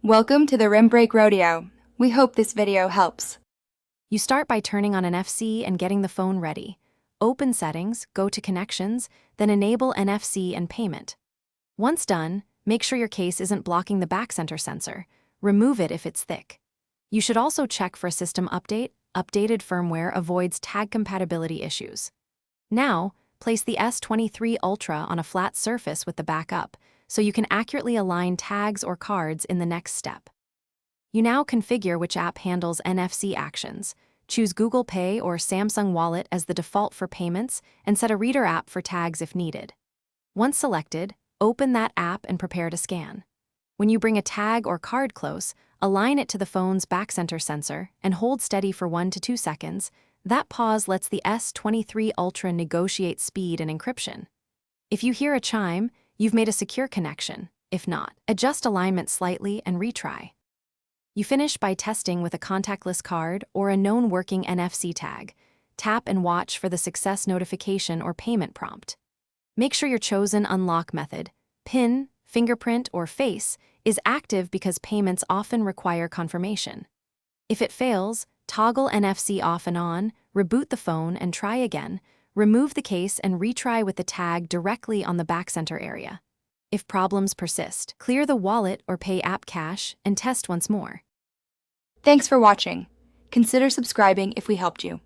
Welcome to the Rim Break Rodeo. We hope this video helps. You start by turning on NFC and getting the phone ready. Open Settings, go to Connections, then enable NFC and Payment. Once done, make sure your case isn't blocking the back center sensor. Remove it if it's thick. You should also check for a system update. Updated firmware avoids tag compatibility issues. Now, place the S23 Ultra on a flat surface with the back up, so you can accurately align tags or cards in the next step. You now configure which app handles NFC actions. Choose Google Pay or Samsung Wallet as the default for payments and set a reader app for tags if needed. Once selected, open that app and prepare to scan. When you bring a tag or card close, align it to the phone's back center sensor and hold steady for 1 to 2 seconds. That pause lets the S23 Ultra negotiate speed and encryption. If you hear a chime, you've made a secure connection. If not, adjust alignment slightly and retry. You finish by testing with a contactless card or a known working NFC tag. Tap and watch for the success notification or payment prompt. Make sure your chosen unlock method, PIN, fingerprint, or face, is active because payments often require confirmation. If it fails, toggle NFC off and on, reboot the phone and try again. Remove the case and retry with the tag directly on the back center area. If problems persist, clear the wallet or pay app cache and test once more. Thanks for watching. Consider subscribing if we helped you.